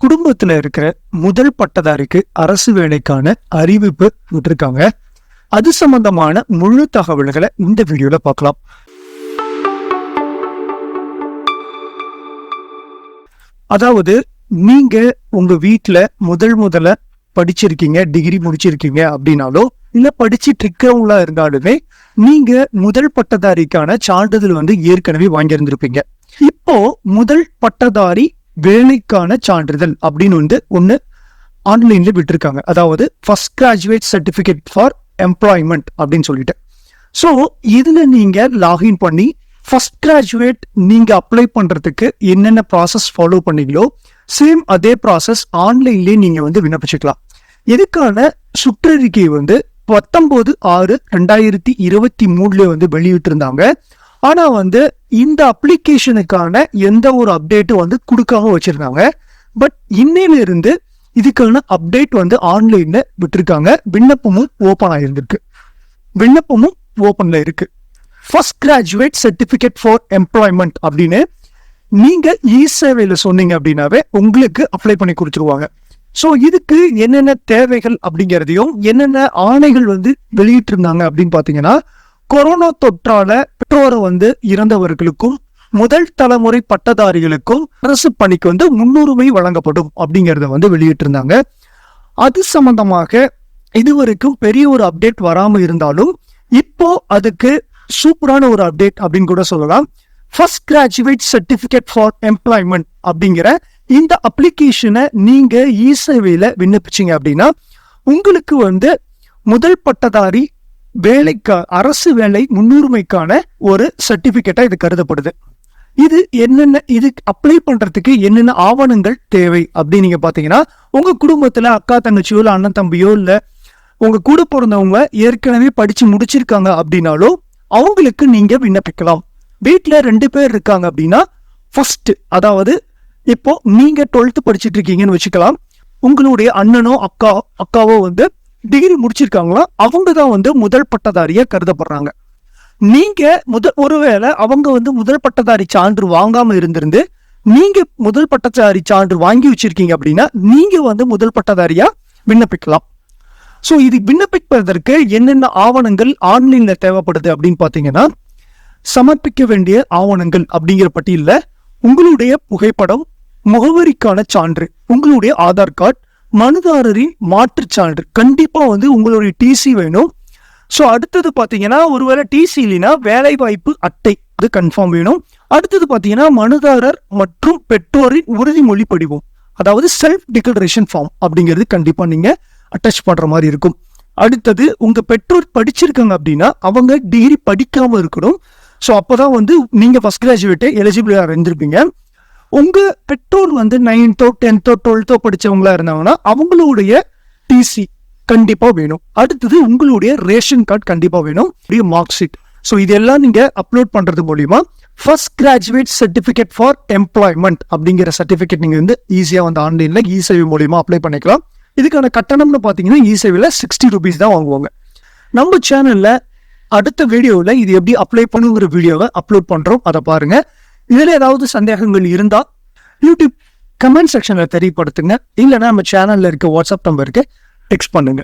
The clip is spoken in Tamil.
குடும்பத்துல இருக்கிற முதல் பட்டதாரிக்கு அரசு வேலைக்கான அறிவிப்பு விட்டுருக்காங்க. அது சம்பந்தமான முழு தகவல்களை இந்த வீடியோல பார்க்கலாம். அதாவது நீங்க உங்க வீட்டுல முதல்ல படிச்சிருக்கீங்க, டிகிரி முடிச்சிருக்கீங்க அப்படின்னாலோ இல்ல படிச்சுட்டு இருக்கிறவங்களா இருந்தாலுமே நீங்க முதல் பட்டதாரிக்கான சான்றிதழ் ஏற்கனவே வாங்கியிருந்திருப்பீங்க. இப்போ முதல் பட்டதாரி வேலைக்கான சான்றிதழ் அப்படின்னு ஒண்ணு ஆன்லைன்ல விட்டுருக்காங்க. அதாவது first graduate certificate for employment அப்படின்னு சொல்லிட்டு. ஸோ இதுல நீங்க லாகின் பண்ணி ஃபர்ஸ்ட் கிராஜுவேட் நீங்க அப்ளை பண்றதுக்கு என்னென்ன ப்ராசஸ் ஃபாலோ பண்ணீங்களோ சேம் அதே ப்ராசஸ் ஆன்லைன்லயே நீங்க விண்ணப்பிச்சுக்கலாம். இதுக்கான சுற்றறிக்கை 19/6/2023 வெளியிட்டு இருந்தாங்க. ஆனா இந்த அப்ளிகேஷனுக்கான எந்த ஒரு அப்டேட்டும் கொடுக்காம வச்சிருந்தாங்க. பட் இன்னையில இருந்து இதுக்கான அப்டேட் ஆன்லைன்ல விட்டுருக்காங்க. விண்ணப்பமும் ஓப்பன்ல இருக்கு. First graduate certificate for employment அப்படின்னு நீங்க இ-சேவையில சொன்னீங்க அப்படின்னாவே உங்களுக்கு அப்ளை பண்ணி கொடுத்துருவாங்க. ஸோ இதுக்கு என்னென்ன தேவைகள் அப்படிங்கிறதையும் என்னென்ன ஆணைகள் வெளியிட்டு இருந்தாங்க அப்படின்னு பாத்தீங்கன்னா, கொரோனா தொற்றால பெற்றோரை இறந்தவர்களுக்கும் முதல் தலைமுறை பட்டதாரிகளுக்கும் அரசு பணிக்கு முன்னுரிமை வழங்கப்படும் அப்படிங்கறத வெளியிட்டு இருந்தாங்க. அது சம்பந்தமாக இதுவரைக்கும் பெரிய ஒரு அப்டேட் வராம இருந்தாலும் இப்போ அதுக்கு சூப்பரான ஒரு அப்டேட் அப்படின்னு கூட சொல்லலாம். First graduate certificate for employment அப்படிங்கிற இந்த அப்ளிகேஷனை நீங்க இ-சேவையில விண்ணப்பிச்சீங்க அப்படின்னா உங்களுக்கு முதல் பட்டதாரி வேலைக்கு அரசு வேலை முன்னுரிமைக்கான ஒரு சர்டிபிகேட்டா இது கருதப்படுது. இது என்னென்ன, இதுக்கு அப்ளை பண்றதுக்கு என்னென்ன ஆவணங்கள் தேவை அப்படின்னு நீங்க பாத்தீங்கன்னா, உங்க குடும்பத்துல அக்கா தங்கச்சியோ இல்ல அண்ணன் தம்பியோ இல்ல உங்க கூட பிறந்தவங்க ஏற்கனவே படிச்சு முடிச்சிருக்காங்க அப்படின்னாலோ அவங்களுக்கு நீங்க விண்ணப்பிக்கலாம். வீட்டுல 2 பேர் இருக்காங்க அப்படின்னா ஃபர்ஸ்ட், அதாவது இப்போ நீங்க 12th படிச்சுட்டு இருக்கீங்கன்னு வச்சுக்கலாம். உங்களுடைய அண்ணனோ அக்காவோ டிகிரி முடிச்சிருக்காங்களா, அவங்க தான் முதல் பட்டதாரியா கருதப்படுறாங்க. நீங்க ஒருவேளை அவங்க முதல் பட்டதாரி சான்று வாங்காம இருந்திருந்து நீங்க முதல் பட்டதாரி சான்று வாங்கி வச்சிருக்கீங்க அப்படின்னா நீங்க முதல் பட்டதாரியா விண்ணப்பிக்கலாம். ஸோ இது விண்ணப்பிப்பதற்கு என்னென்ன ஆவணங்கள் ஆன்லைன்ல தேவைப்படுது அப்படின்னு பாத்தீங்கன்னா, சமர்ப்பிக்க வேண்டிய ஆவணங்கள் அப்படிங்கிற பட்டியல உங்களுடைய புகைப்படம், முகவரிக்கான சான்று, உங்களுடைய ஆதார் கார்டு, மனுதாரரின் மாற்று சான்று, கண்டிப்பா உங்களுடைய டிசி வேணும். ஸோ அடுத்தது பாத்தீங்கன்னா, ஒருவேளை டிசி இல்லைன்னா வேலை வாய்ப்பு அட்டை அது கன்ஃபார்ம் வேணும். அடுத்தது பாத்தீங்கன்னா, மனுதாரர் மற்றும் பெற்றோரின் உறுதிமொழி படிவம், அதாவது செல்ஃப் டிக்ளரேஷன் ஃபார்ம் அப்படிங்கிறது கண்டிப்பா நீங்க அட்டாச் பண்ற மாதிரி இருக்கும். அடுத்தது உங்க பெற்றோர் படிச்சிருக்காங்க அப்படின்னா அவங்க டிகிரி படிக்காம இருக்கணும். ஸோ அப்போதான் நீங்க ஃபர்ஸ்ட் கிராஜுவேட்டே எலிஜிபிளா இருந்திருப்பீங்க. உங்க பெற்றோர் 9th 10th 12th படிச்சவங்களா இருந்தாங்கன்னா அவங்களுடைய டிசி கண்டிப்பா வேணும். அடுத்தது உங்களுடைய ரேஷன் கார்டு கண்டிப்பா வேணும், மார்க் ஷீட். ஸோ இதெல்லாம் நீங்க அப்லோட் பண்றது மூலியமா first graduate certificate for employment அப்படிங்கிற சர்டிபிகேட் நீங்க ஈஸியா ஆன்லைன்ல இ-சேவை மூலியமா அப்ளை பண்ணிக்கலாம். இதுக்கான கட்டணம்னு பாத்தீங்கன்னா இ-சேவையில 60 rupees தான் வாங்குவாங்க. நம்ம சேனல்ல அடுத்த வீடியோவில் இது எப்படி அப்ளை பண்ணுங்கிற வீடியோவை அப்லோட் பண்றோம், அதை பாருங்க. இதுல ஏதாவது சந்தேகங்கள் இருந்தா யூடியூப் கமெண்ட் செக்ஷன்ல தெரியப்படுத்துங்க. இல்லைன்னா நம்ம சேனல்ல இருக்க வாட்ஸ்அப் நம்பருக்கு டெக்ஸ்ட் பண்ணுங்க.